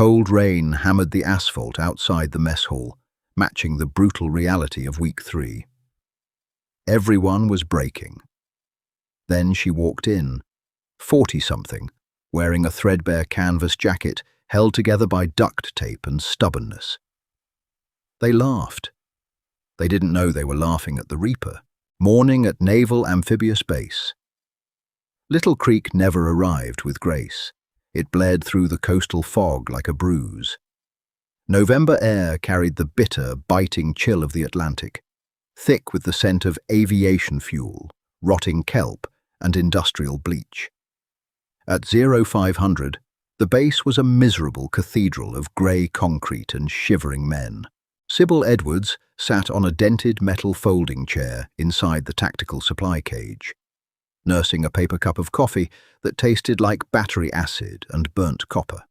Cold rain hammered the asphalt outside the mess hall, matching the brutal reality of week 3. Everyone was breaking. Then she walked in, 40-something, wearing a threadbare canvas jacket held together by duct tape and stubbornness. They laughed. They didn't know they were laughing at the Reaper, mourning at Naval Amphibious Base. Little Creek never arrived with grace. It bled through the coastal fog like a bruise. November air carried the bitter, biting chill of the Atlantic, thick with the scent of aviation fuel, rotting kelp, and industrial bleach. At 0500, the base was a miserable cathedral of grey concrete and shivering men. Sybil Edwards sat on a dented metal folding chair inside the tactical supply cage, nursing a paper cup of coffee that tasted like battery acid and burnt copper.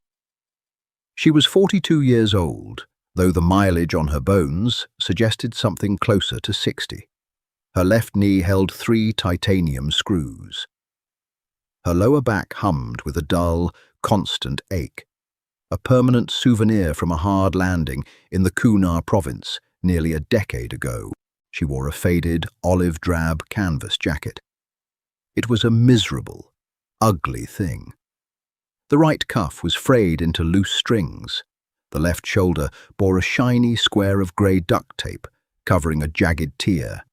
She was 42 years old, though the mileage on her bones suggested something closer to 60. Her left knee held 3 titanium screws. Her lower back hummed with a dull, constant ache, a permanent souvenir from a hard landing in the Kunar province nearly a decade ago. She wore a faded, olive-drab canvas jacket. It was a miserable, ugly thing. The right cuff was frayed into loose strings. The left shoulder bore a shiny square of grey duct tape covering a jagged tear,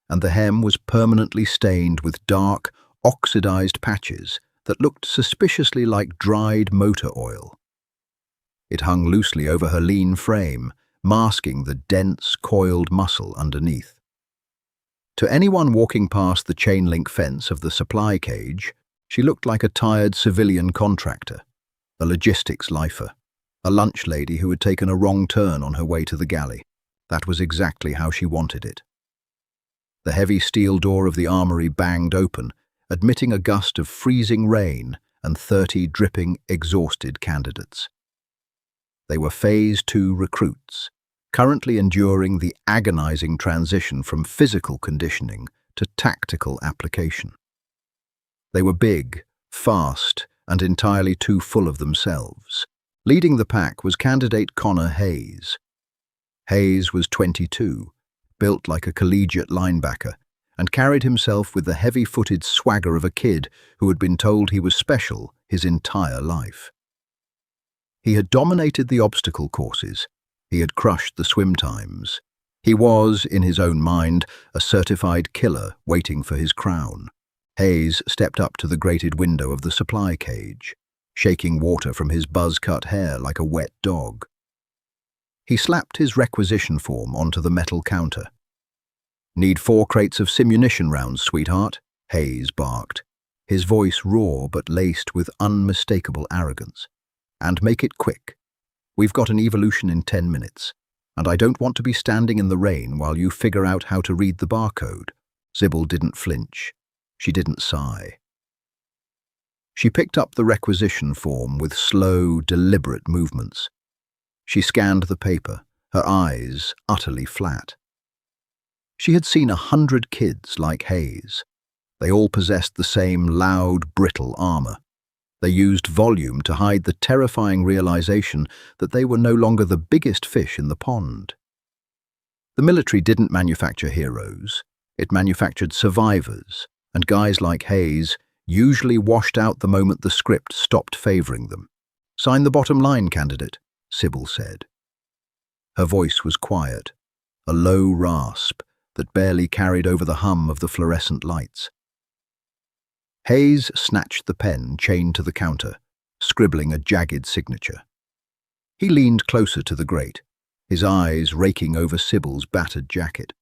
and the hem was permanently stained with dark, oxidized patches that looked suspiciously like dried motor oil. It hung loosely over her lean frame, masking the dense, coiled muscle underneath. To anyone walking past the chain-link fence of the supply cage, she looked like a tired civilian contractor, a logistics lifer, a lunch lady who had taken a wrong turn on her way to the galley. That was exactly how she wanted it. The heavy steel door of the armory banged open, admitting a gust of freezing rain and 30 dripping, exhausted candidates. They were Phase 2 recruits, currently enduring the agonizing transition from physical conditioning to tactical application. They were big, fast, and entirely too full of themselves. Leading the pack was candidate Connor Hayes. Hayes was 22, built like a collegiate linebacker, and carried himself with the heavy-footed swagger of a kid who had been told he was special his entire life. He had dominated the obstacle courses. He had crushed the swim times. He was, in his own mind, a certified killer waiting for his crown. Hayes stepped up to the grated window of the supply cage, shaking water from his buzz-cut hair like a wet dog. He slapped his requisition form onto the metal counter. "Need 4 crates of simunition rounds, sweetheart," Hayes barked, his voice raw but laced with unmistakable arrogance. "And make it quick. We've got an evolution in 10 minutes, and I don't want to be standing in the rain while you figure out how to read the barcode." Sybil didn't flinch. She didn't sigh. She picked up the requisition form with slow, deliberate movements. She scanned the paper, her eyes utterly flat. She had seen 100 kids like Hayes. They all possessed the same loud, brittle armor. They used volume to hide the terrifying realization that they were no longer the biggest fish in the pond. The military didn't manufacture heroes. It manufactured survivors, and guys like Hayes usually washed out the moment the script stopped favoring them. "Sign the bottom line, candidate," Sybil said. Her voice was quiet, a low rasp that barely carried over the hum of the fluorescent lights. Hayes snatched the pen chained to the counter, scribbling a jagged signature. He leaned closer to the grate, his eyes raking over Sybil's battered jacket.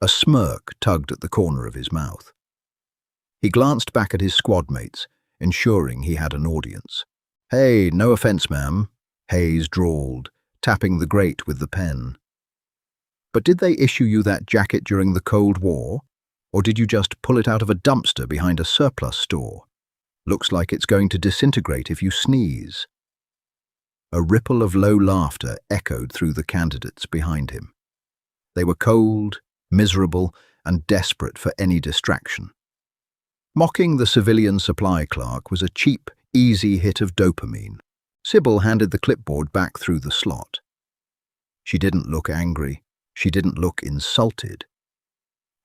A smirk tugged at the corner of his mouth. He glanced back at his squad mates, ensuring he had an audience. "Hey, no offense, ma'am," Hayes drawled, tapping the grate with the pen. "But did they issue you that jacket during the Cold War? Or did you just pull it out of a dumpster behind a surplus store? Looks like it's going to disintegrate if you sneeze." A ripple of low laughter echoed through the candidates behind him. They were cold, miserable, and desperate for any distraction. Mocking the civilian supply clerk was a cheap, easy hit of dopamine. Sybil handed the clipboard back through the slot. She didn't look angry. She didn't look insulted.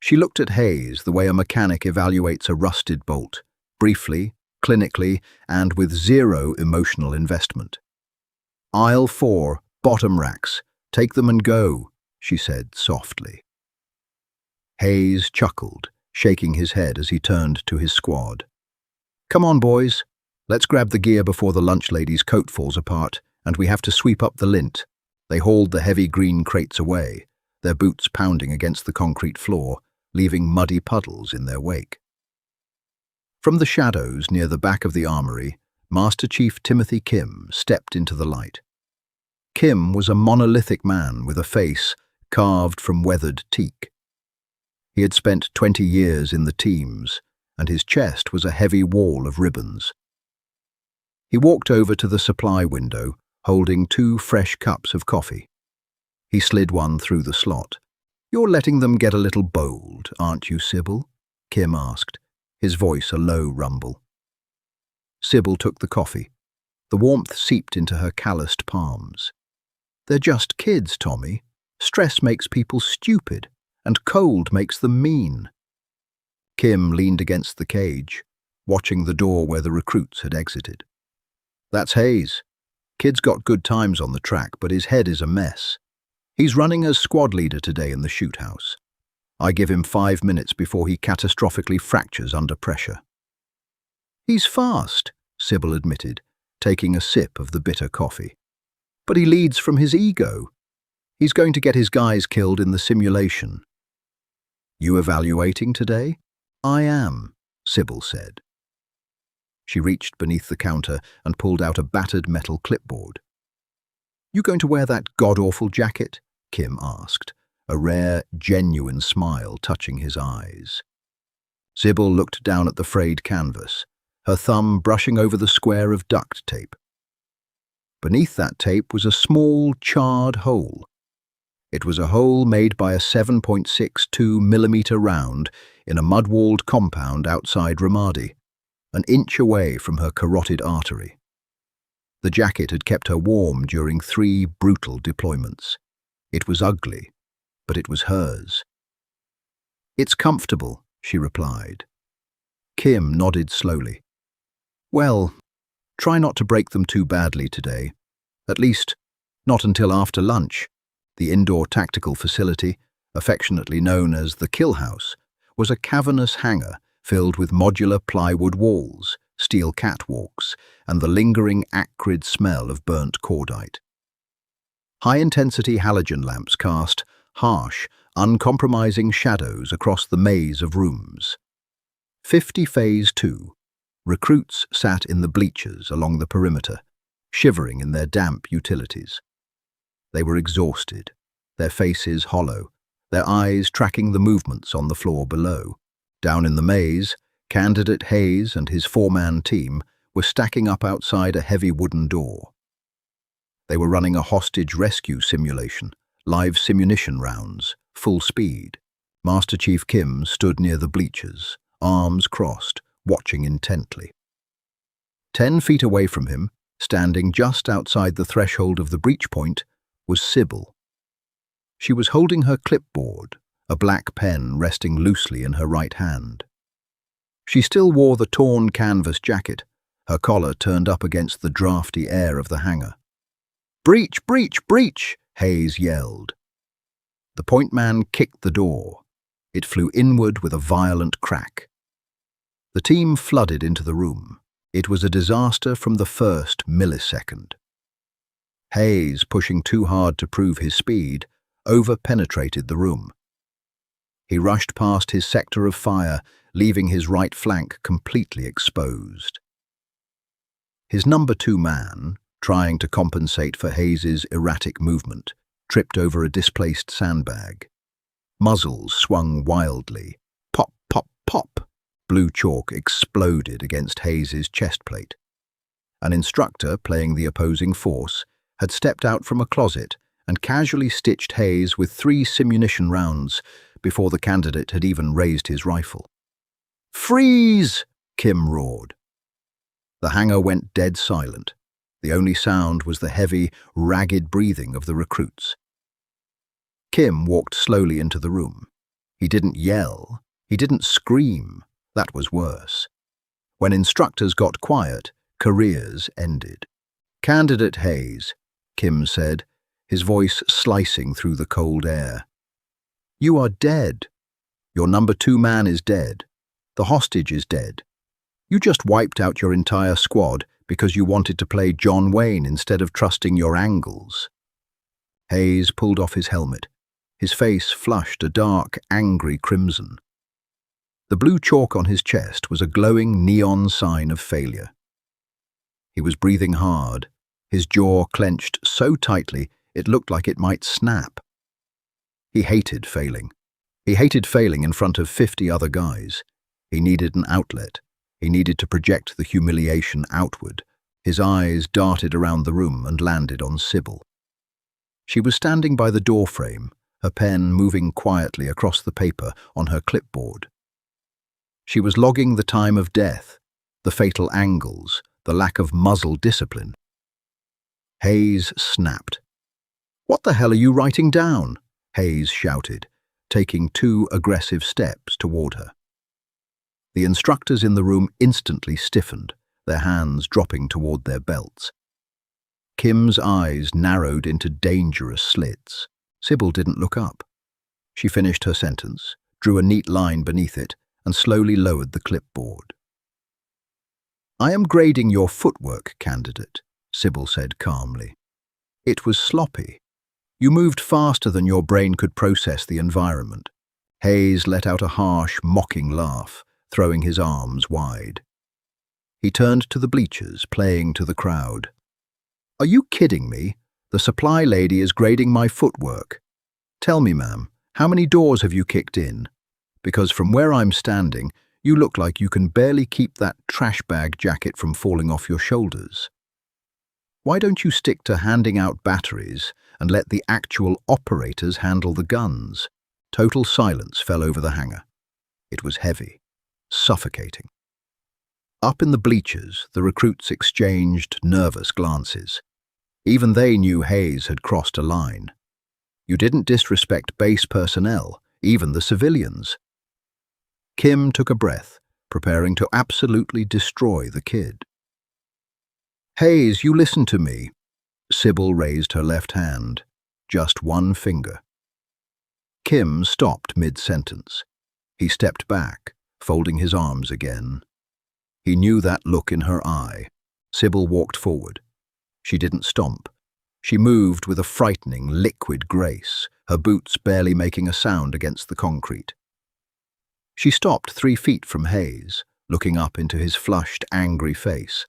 She looked at Hayes the way a mechanic evaluates a rusted bolt, briefly, clinically, and with zero emotional investment. "Aisle 4, bottom racks. Take them and go," she said softly. Hayes chuckled, shaking his head as he turned to his squad. "Come on, boys. Let's grab the gear before the lunch lady's coat falls apart, and we have to sweep up the lint." They hauled the heavy green crates away, their boots pounding against the concrete floor, leaving muddy puddles in their wake. From the shadows near the back of the armory, Master Chief Timothy Kim stepped into the light. Kim was a monolithic man with a face carved from weathered teak. He had spent 20 years in the teams, and his chest was a heavy wall of ribbons. He walked over to the supply window, holding 2 fresh cups of coffee. He slid one through the slot. "You're letting them get a little bold, aren't you, Sybil?" Kim asked, his voice a low rumble. Sybil took the coffee. The warmth seeped into her calloused palms. "They're just kids, Tommy. Stress makes people stupid, and cold makes them mean." Kim leaned against the cage, watching the door where the recruits had exited. "That's Hayes. Kid's got good times on the track, but his head is a mess. He's running as squad leader today in the shoot house. I give him 5 minutes before he catastrophically fractures under pressure." "He's fast," Sybil admitted, taking a sip of the bitter coffee. "But he leads from his ego. He's going to get his guys killed in the simulation." "You evaluating today?" "I am," Sybil said. She reached beneath the counter and pulled out a battered metal clipboard. "You going to wear that god-awful jacket?" Kim asked, a rare, genuine smile touching his eyes. Sybil looked down at the frayed canvas, her thumb brushing over the square of duct tape. Beneath that tape was a small, charred hole. It was a hole made by a 7.62mm round in a mud-walled compound outside Ramadi, an inch away from her carotid artery. The jacket had kept her warm during 3 brutal deployments. It was ugly, but it was hers. "It's comfortable," she replied. Kim nodded slowly. "Well, try not to break them too badly today. At least, not until after lunch." The indoor tactical facility, affectionately known as the Kill House, was a cavernous hangar filled with modular plywood walls, steel catwalks, and the lingering acrid smell of burnt cordite. High-intensity halogen lamps cast harsh, uncompromising shadows across the maze of rooms. 50 Phase 2. Recruits sat in the bleachers along the perimeter, shivering in their damp utilities. They were exhausted, their faces hollow, their eyes tracking the movements on the floor below. Down in the maze, Candidate Hayes and his 4-man team were stacking up outside a heavy wooden door. They were running a hostage rescue simulation, live simunition rounds, full speed. Master Chief Kim stood near the bleachers, arms crossed, watching intently. 10 feet away from him, standing just outside the threshold of the breach point, was Sybil. She was holding her clipboard, a black pen resting loosely in her right hand. She still wore the torn canvas jacket, her collar turned up against the drafty air of the hangar. "Breach, breach, breach!" Hayes yelled. The point man kicked the door. It flew inward with a violent crack. The team flooded into the room. It was a disaster from the first millisecond. Hayes, pushing too hard to prove his speed, over-penetrated the room. He rushed past his sector of fire, leaving his right flank completely exposed. His number 2 man, trying to compensate for Hayes's erratic movement, tripped over a displaced sandbag. Muzzles swung wildly. Pop, pop, pop! Blue chalk exploded against Hayes's chest plate. An instructor, playing the opposing force, had stepped out from a closet and casually stitched Hayes with 3 simunition rounds before the candidate had even raised his rifle. "Freeze!" Kim roared. The hangar went dead silent. The only sound was the heavy, ragged breathing of the recruits. Kim walked slowly into the room. He didn't yell. He didn't scream. That was worse. When instructors got quiet, careers ended. "Candidate Hayes," Kim said, his voice slicing through the cold air. "You are dead. Your number 2 man is dead. The hostage is dead. You just wiped out your entire squad because you wanted to play John Wayne instead of trusting your angles." Hayes pulled off his helmet. His face flushed a dark, angry crimson. The blue chalk on his chest was a glowing neon sign of failure. He was breathing hard, his jaw clenched so tightly it looked like it might snap. He hated failing. He hated failing in front of 50 other guys. He needed an outlet. He needed to project the humiliation outward. His eyes darted around the room and landed on Sybil. She was standing by the doorframe, her pen moving quietly across the paper on her clipboard. She was logging the time of death, the fatal angles, the lack of muzzle discipline. Hayes snapped. "What the hell are you writing down?" Hayes shouted, taking 2 aggressive steps toward her. The instructors in the room instantly stiffened, their hands dropping toward their belts. Kim's eyes narrowed into dangerous slits. Sybil didn't look up. She finished her sentence, drew a neat line beneath it, and slowly lowered the clipboard. "I am grading your footwork, candidate," Sybil said calmly. "It was sloppy. You moved faster than your brain could process the environment." Hayes let out a harsh, mocking laugh, throwing his arms wide. He turned to the bleachers, playing to the crowd. "Are you kidding me? The supply lady is grading my footwork. Tell me, ma'am, how many doors have you kicked in? Because from where I'm standing, you look like you can barely keep that trash bag jacket from falling off your shoulders. Why don't you stick to handing out batteries and let the actual operators handle the guns?" Total silence fell over the hangar. It was heavy, suffocating. Up in the bleachers, the recruits exchanged nervous glances. Even they knew Hayes had crossed a line. You didn't disrespect base personnel, even the civilians. Kim took a breath, preparing to absolutely destroy the kid. "Hayes, you listen to me." Sybil raised her left hand, just one finger. Kim stopped mid-sentence. He stepped back, folding his arms again. He knew that look in her eye. Sybil walked forward. She didn't stomp. She moved with a frightening, liquid grace, her boots barely making a sound against the concrete. She stopped 3 feet from Hayes, looking up into his flushed, angry face.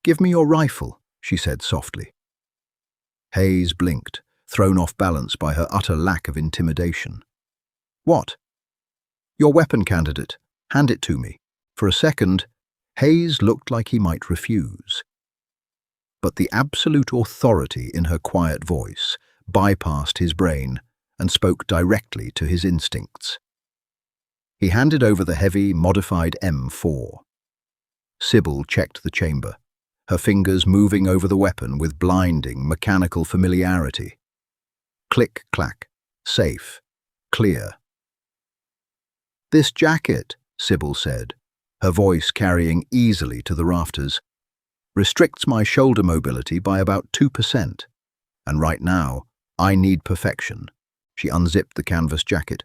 "Give me your rifle," she said softly. Hayes blinked, thrown off balance by her utter lack of intimidation. "What?" "Your weapon, candidate. Hand it to me." For a second, Hayes looked like he might refuse. But the absolute authority in her quiet voice bypassed his brain and spoke directly to his instincts. He handed over the heavy, modified M4. Sybil checked the chamber, her fingers moving over the weapon with blinding, mechanical familiarity. Click, clack, safe, clear. "This jacket," Sybil said, her voice carrying easily to the rafters, "restricts my shoulder mobility by about 2%. And right now, I need perfection." She unzipped the canvas jacket.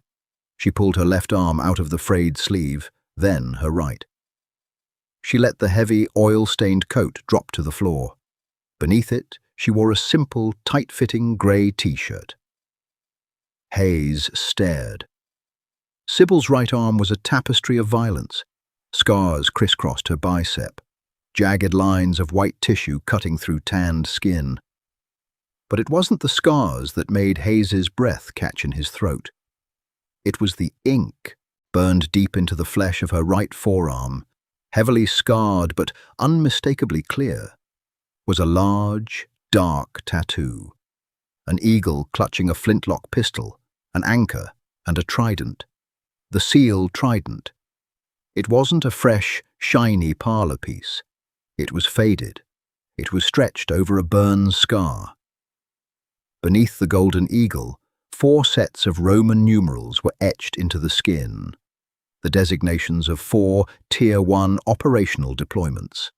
She pulled her left arm out of the frayed sleeve, then her right. She let the heavy, oil-stained coat drop to the floor. Beneath it, she wore a simple, tight-fitting grey t-shirt. Hayes stared. Sybil's right arm was a tapestry of violence. Scars crisscrossed her bicep, jagged lines of white tissue cutting through tanned skin. But it wasn't the scars that made Hayes's breath catch in his throat. It was the ink, burned deep into the flesh of her right forearm, heavily scarred but unmistakably clear, was a large, dark tattoo. An eagle clutching a flintlock pistol, an anchor, and a trident. The seal trident. It wasn't a fresh, shiny parlor piece. It was faded. It was stretched over a burn scar. Beneath the golden eagle, 4 sets of Roman numerals were etched into the skin, the designations of 4 Tier 1 operational deployments.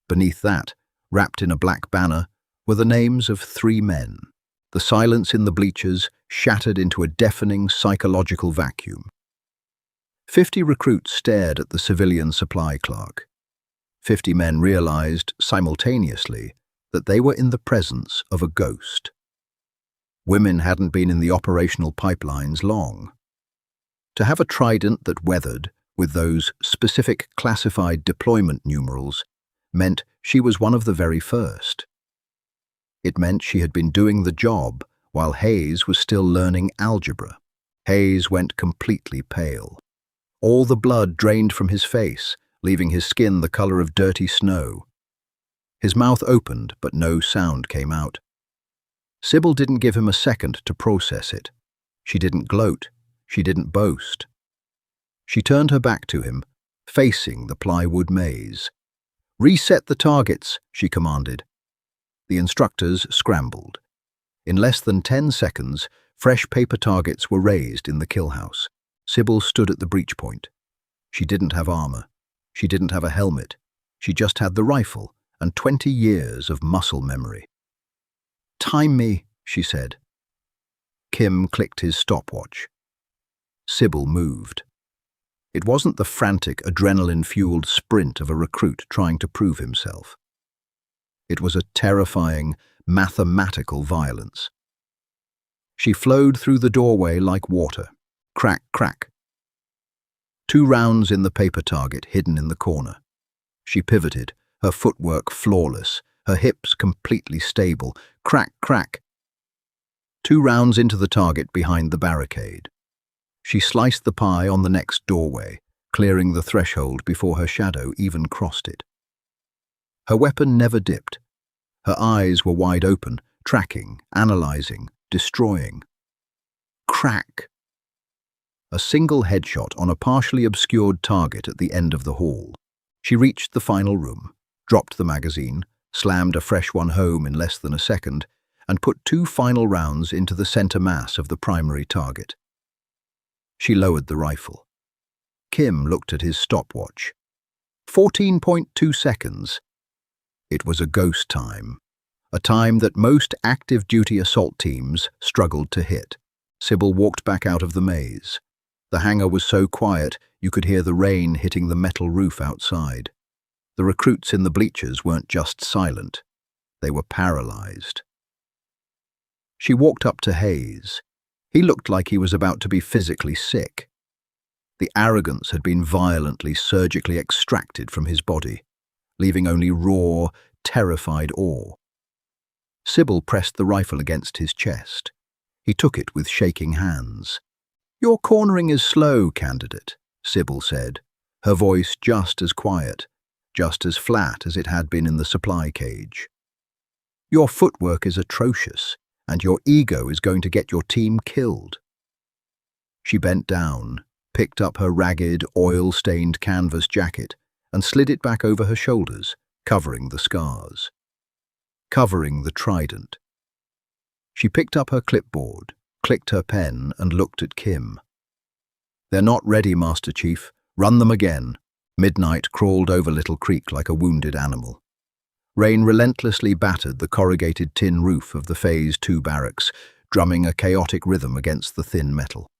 Beneath that, wrapped in a black banner, were the names of 3 men. The silence in the bleachers shattered into a deafening psychological vacuum. 50 recruits stared at the civilian supply clerk. 50 men realized simultaneously that they were in the presence of a ghost. Women hadn't been in the operational pipelines long. To have a trident that weathered, with those specific classified deployment numerals, meant she was one of the very first. It meant she had been doing the job while Hayes was still learning algebra. Hayes went completely pale. All the blood drained from his face, leaving his skin the color of dirty snow. His mouth opened, but no sound came out. Sybil didn't give him a second to process it. She didn't gloat. She didn't boast. She turned her back to him, facing the plywood maze. "Reset the targets," she commanded. The instructors scrambled. In less than 10 seconds, fresh paper targets were raised in the kill house. Sybil stood at the breach point. She didn't have armor. She didn't have a helmet. She just had the rifle and 20 years of muscle memory. "Time me," she said. Kim clicked his stopwatch. Sybil moved. It wasn't the frantic, adrenaline-fueled sprint of a recruit trying to prove himself. It was a terrifying, mathematical violence. She flowed through the doorway like water. Crack, crack. 2 rounds in the paper target hidden in the corner. She pivoted, her footwork flawless, her hips completely stable. Crack, crack. 2 rounds into the target behind the barricade. She sliced the pie on the next doorway, clearing the threshold before her shadow even crossed it. Her weapon never dipped. Her eyes were wide open, tracking, analyzing, destroying. Crack! A single headshot on a partially obscured target at the end of the hall. She reached the final room, dropped the magazine, slammed a fresh one home in less than a second, and put 2 final rounds into the center mass of the primary target. She lowered the rifle. Kim looked at his stopwatch. 14.2 seconds. It was a ghost time, a time that most active duty assault teams struggled to hit. Sybil walked back out of the maze. The hangar was so quiet you could hear the rain hitting the metal roof outside. The recruits in the bleachers weren't just silent. They were paralyzed. She walked up to Hayes. He looked like he was about to be physically sick. The arrogance had been violently, surgically extracted from his body, leaving only raw, terrified awe. Sybil pressed the rifle against his chest. He took it with shaking hands. "Your cornering is slow, candidate," Sybil said, her voice just as quiet, just as flat as it had been in the supply cage. "Your footwork is atrocious, and your ego is going to get your team killed." She bent down, picked up her ragged, oil-stained canvas jacket, and slid it back over her shoulders, covering the scars. Covering the trident. She picked up her clipboard, clicked her pen, and looked at Kim. "They're not ready, Master Chief. Run them again." Midnight crawled over Little Creek like a wounded animal. Rain relentlessly battered the corrugated tin roof of the Phase 2 barracks, drumming a chaotic rhythm against the thin metal.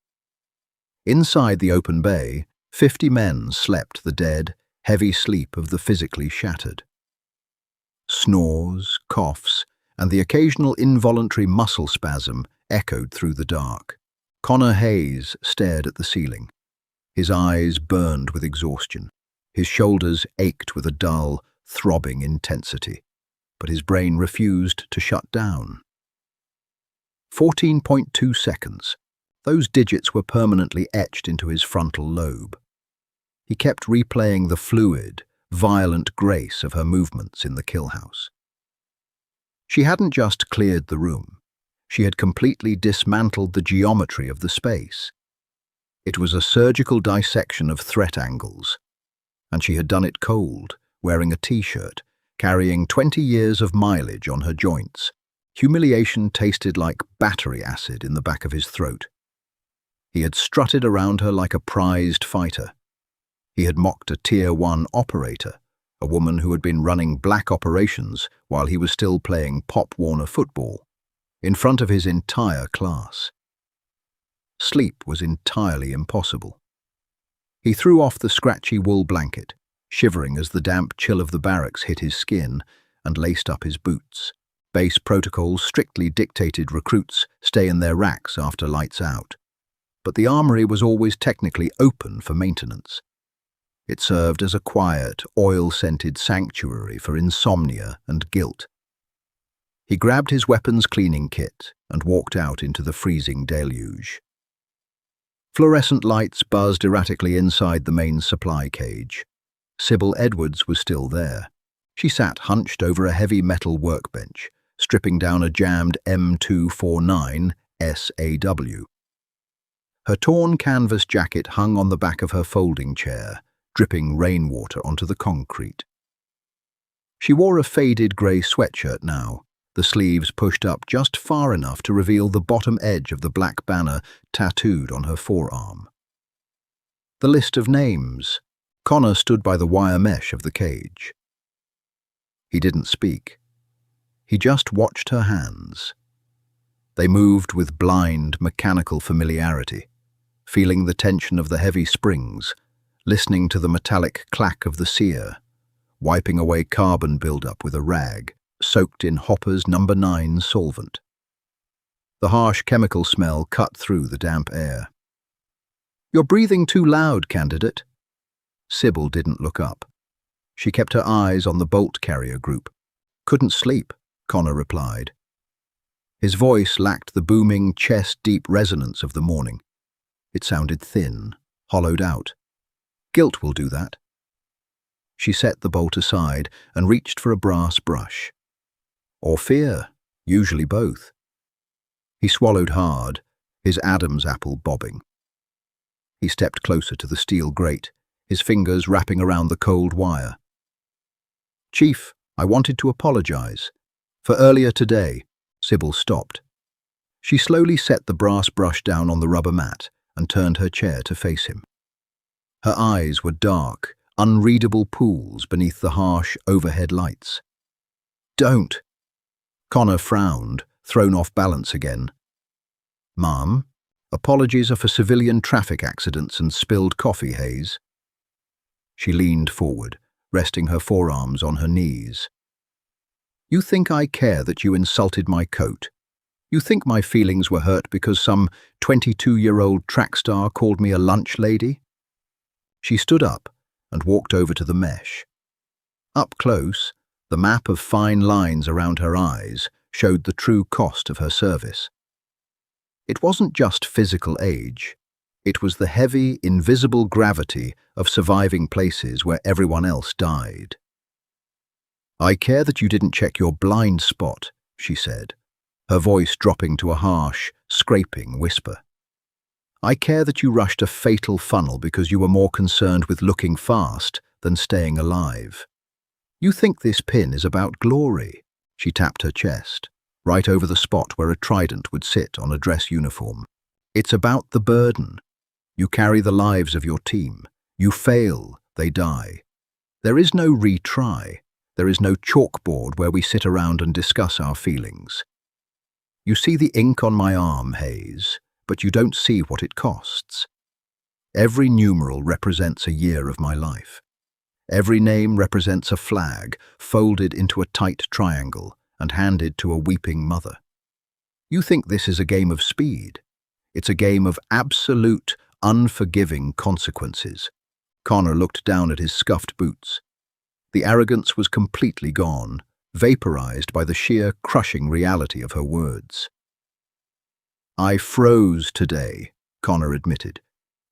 Inside the open bay, 50 men slept the dead, heavy sleep of the physically shattered. Snores, coughs, and the occasional involuntary muscle spasm echoed through the dark. Connor Hayes stared at the ceiling. His eyes burned with exhaustion. His shoulders ached with a dull, throbbing intensity, but his brain refused to shut down. 14.2 seconds. Those digits were permanently etched into his frontal lobe. He kept replaying the fluid, violent grace of her movements in the kill house. She hadn't just cleared the room. She had completely dismantled the geometry of the space. It was a surgical dissection of threat angles, and she had done it cold, wearing a t-shirt, carrying 20 years of mileage on her joints. Humiliation tasted like battery acid in the back of his throat. He had strutted around her like a prized fighter. He had mocked a Tier 1 operator, a woman who had been running black operations while he was still playing Pop Warner football, in front of his entire class. Sleep was entirely impossible. He threw off the scratchy wool blanket, shivering as the damp chill of the barracks hit his skin, and laced up his boots. Base protocols strictly dictated recruits stay in their racks after lights out. But the armory was always technically open for maintenance. It served as a quiet, oil-scented sanctuary for insomnia and guilt. He grabbed his weapons cleaning kit and walked out into the freezing deluge. Fluorescent lights buzzed erratically inside the main supply cage. Sybil Edwards was still there. She sat hunched over a heavy metal workbench, stripping down a jammed M249 SAW. Her torn canvas jacket hung on the back of her folding chair, dripping rainwater onto the concrete. She wore a faded grey sweatshirt now, the sleeves pushed up just far enough to reveal the bottom edge of the black banner tattooed on her forearm. The list of names. Connor stood by the wire mesh of the cage. He didn't speak. He just watched her hands. They moved with blind, mechanical familiarity, feeling the tension of the heavy springs, listening to the metallic clack of the sear, wiping away carbon buildup with a rag, soaked in Hopper's No. 9 solvent. The harsh chemical smell cut through the damp air. "You're breathing too loud, candidate." Sybil didn't look up. She kept her eyes on the bolt carrier group. "Couldn't sleep," Connor replied. His voice lacked the booming, chest-deep resonance of the morning. It sounded thin, hollowed out. "Guilt will do that." She set the bolt aside and reached for a brass brush. Or fear, usually both. He swallowed hard, his Adam's apple bobbing. He stepped closer to the steel grate, his fingers wrapping around the cold wire. "Chief, I wanted to apologize. For earlier today." Sybil stopped. She slowly set the brass brush down on the rubber mat and turned her chair to face him. Her eyes were dark, unreadable pools beneath the harsh overhead lights. "Don't." Connor frowned, thrown off balance again. "Ma'am, apologies are for civilian traffic accidents and spilled coffee haze." She leaned forward, resting her forearms on her knees. "You think I care that you insulted my coat? You think my feelings were hurt because some 22-year-old track star called me a lunch lady?" She stood up and walked over to the mesh. Up close, the map of fine lines around her eyes showed the true cost of her service. It wasn't just physical age. It was the heavy, invisible gravity of surviving places where everyone else died. "I care that you didn't check your blind spot," she said, her voice dropping to a harsh, scraping whisper. "I care that you rushed a fatal funnel because you were more concerned with looking fast than staying alive. You think this pin is about glory." She tapped her chest, right over the spot where a trident would sit on a dress uniform. "It's about the burden. You carry the lives of your team. You fail, they die. There is no retry. There is no chalkboard where we sit around and discuss our feelings. You see the ink on my arm, Hayes, but you don't see what it costs. Every numeral represents a year of my life. Every name represents a flag, folded into a tight triangle and handed to a weeping mother. You think this is a game of speed. It's a game of absolute, unforgiving consequences." Connor looked down at his scuffed boots. The arrogance was completely gone, vaporized by the sheer, crushing reality of her words. "I froze today," Connor admitted,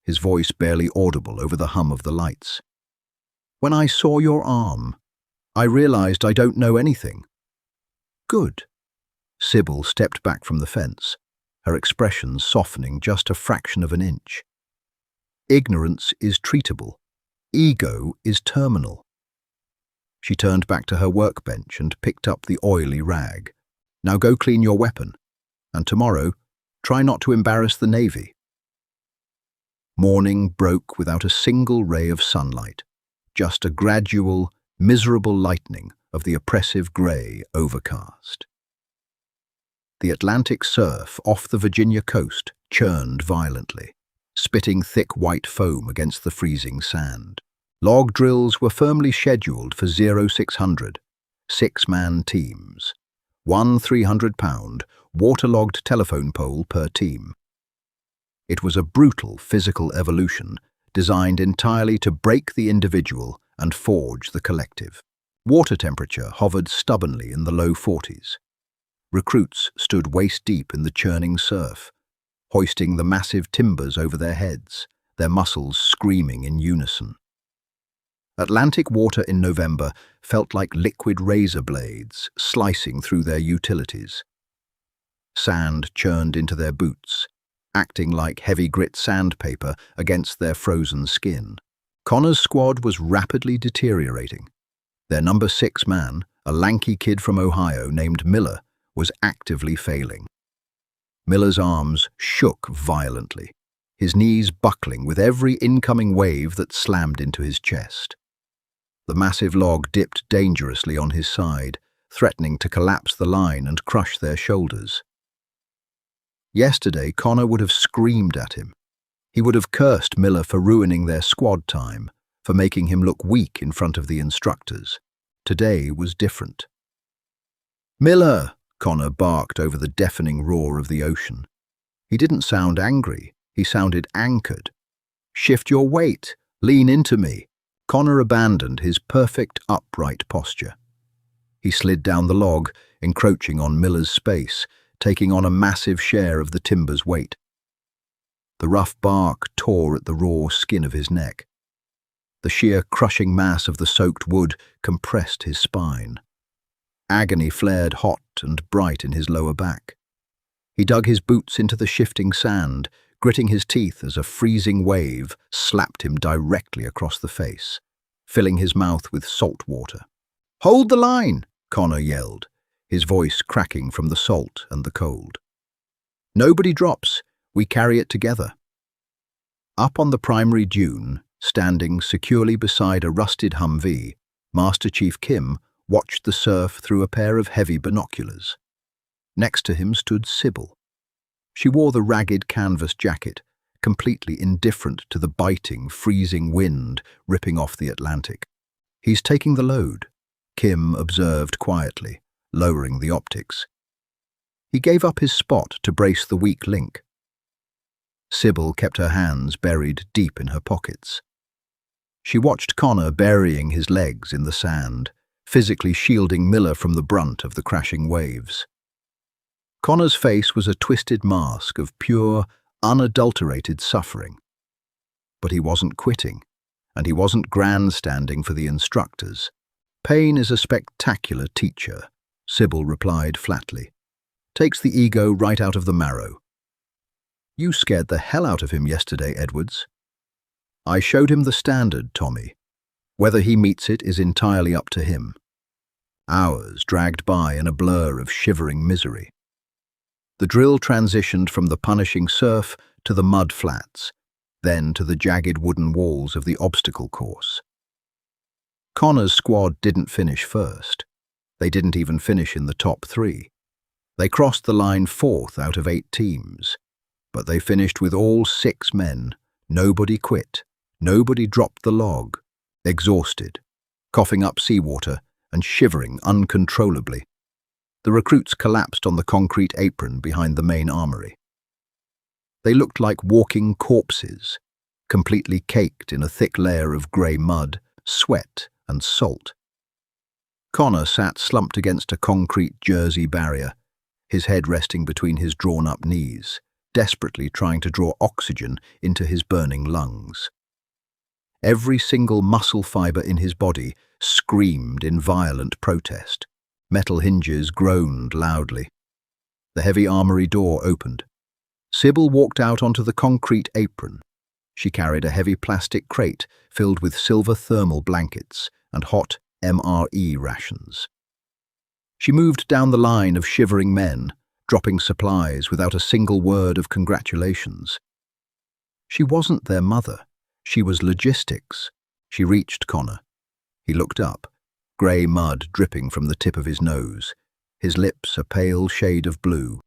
his voice barely audible over the hum of the lights. "When I saw your arm, I realized I don't know anything." "Good." Sybil stepped back from the fence, her expression softening just a fraction of an inch. "Ignorance is treatable. Ego is terminal." She turned back to her workbench and picked up the oily rag. "Now go clean your weapon. And tomorrow, try not to embarrass the Navy." Morning broke without a single ray of sunlight, just a gradual, miserable lightening of the oppressive grey overcast. The Atlantic surf off the Virginia coast churned violently, spitting thick white foam against the freezing sand. Log drills were firmly scheduled for 0600, six-man teams, one 300-pound, waterlogged telephone pole per team. It was a brutal physical evolution designed entirely to break the individual and forge the collective. Water temperature hovered stubbornly in the low 40s. Recruits stood waist-deep in the churning surf, hoisting the massive timbers over their heads, their muscles screaming in unison. Atlantic water in November felt like liquid razor blades slicing through their utilities. Sand churned into their boots, acting like heavy grit sandpaper against their frozen skin. Connor's squad was rapidly deteriorating. Their number 6 man, a lanky kid from Ohio named Miller, was actively failing. Miller's arms shook violently, his knees buckling with every incoming wave that slammed into his chest. The massive log dipped dangerously on his side, threatening to collapse the line and crush their shoulders. Yesterday, Connor would have screamed at him. He would have cursed Miller for ruining their squad time, for making him look weak in front of the instructors. Today was different. "Miller!" Connor barked over the deafening roar of the ocean. He didn't sound angry, he sounded anchored. "Shift your weight, lean into me." Connor abandoned his perfect upright posture. He slid down the log, encroaching on Miller's space, taking on a massive share of the timber's weight. The rough bark tore at the raw skin of his neck. The sheer crushing mass of the soaked wood compressed his spine. Agony flared hot and bright in his lower back. He dug his boots into the shifting sand, gritting his teeth as a freezing wave slapped him directly across the face, filling his mouth with salt water. "Hold the line!" Connor yelled, his voice cracking from the salt and the cold. "Nobody drops. We carry it together." Up on the primary dune, standing securely beside a rusted Humvee, Master Chief Kim watched the surf through a pair of heavy binoculars. Next to him stood Sybil. She wore the ragged canvas jacket, completely indifferent to the biting, freezing wind ripping off the Atlantic. "He's taking the load," Kim observed quietly, lowering the optics. He gave up his spot to brace the weak link. Sybil kept her hands buried deep in her pockets. She watched Connor burying his legs in the sand, physically shielding Miller from the brunt of the crashing waves. Connor's face was a twisted mask of pure, unadulterated suffering. But he wasn't quitting, and he wasn't grandstanding for the instructors. "Pain is a spectacular teacher," Sybil replied flatly. "Takes the ego right out of the marrow." "You scared the hell out of him yesterday, Edwards." "I showed him the standard, Tommy. Whether he meets it is entirely up to him." Hours dragged by in a blur of shivering misery. The drill transitioned from the punishing surf to the mud flats, then to the jagged wooden walls of the obstacle course. Connor's squad didn't finish first. They didn't even finish in the top 3. They crossed the line 4th out of 8 teams, but they finished with all 6 men. Nobody quit. Nobody dropped the log, exhausted, coughing up seawater and shivering uncontrollably. The recruits collapsed on the concrete apron behind the main armory. They looked like walking corpses, completely caked in a thick layer of grey mud, sweat and salt. Connor sat slumped against a concrete jersey barrier, his head resting between his drawn-up knees, desperately trying to draw oxygen into his burning lungs. Every single muscle fibre in his body screamed in violent protest. Metal hinges groaned loudly. The heavy armory door opened. Sybil walked out onto the concrete apron. She carried a heavy plastic crate filled with silver thermal blankets and hot, MRE rations. She moved down the line of shivering men, dropping supplies without a single word of congratulations. She wasn't their mother. She was logistics. She reached Connor. He looked up, grey mud dripping from the tip of his nose, his lips a pale shade of blue.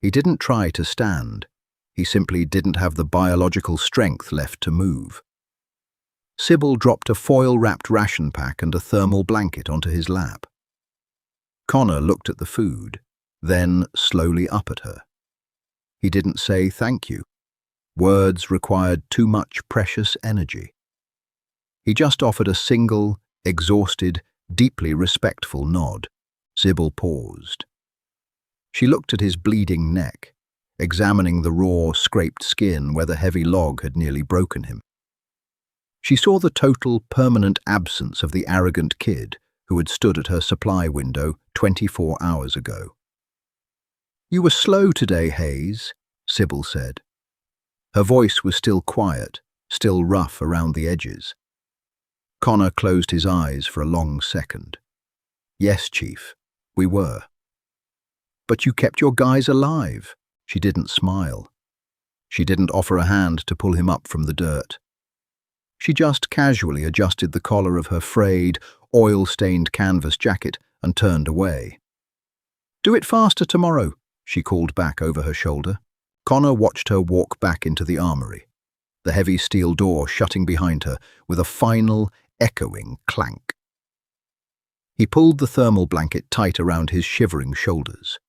He didn't try to stand. He simply didn't have the biological strength left to move. Sybil dropped a foil-wrapped ration pack and a thermal blanket onto his lap. Connor looked at the food, then slowly up at her. He didn't say thank you. Words required too much precious energy. He just offered a single, exhausted, deeply respectful nod. Sybil paused. She looked at his bleeding neck, examining the raw, scraped skin where the heavy log had nearly broken him. She saw the total, permanent absence of the arrogant kid who had stood at her supply window 24 hours ago. "You were slow today, Hayes," Sybil said. Her voice was still quiet, still rough around the edges. Connor closed his eyes for a long second. "Yes, Chief, we were." "But you kept your guys alive." She didn't smile. She didn't offer a hand to pull him up from the dirt. She just casually adjusted the collar of her frayed, oil-stained canvas jacket and turned away. "Do it faster tomorrow," she called back over her shoulder. Connor watched her walk back into the armory, the heavy steel door shutting behind her with a final, echoing clank. He pulled the thermal blanket tight around his shivering shoulders.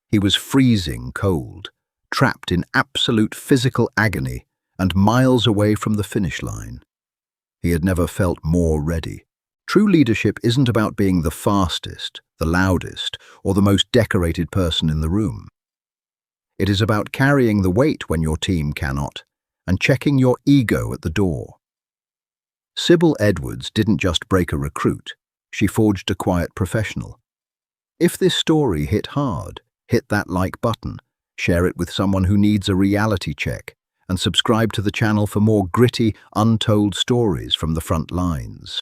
He was freezing cold, trapped in absolute physical agony and miles away from the finish line. He had never felt more ready. True leadership isn't about being the fastest, the loudest, or the most decorated person in the room. It is about carrying the weight when your team cannot, and checking your ego at the door. Sybil Edwards didn't just break a recruit, she forged a quiet professional. If this story hit hard, hit that like button, share it with someone who needs a reality check, and subscribe to the channel for more gritty, untold stories from the front lines.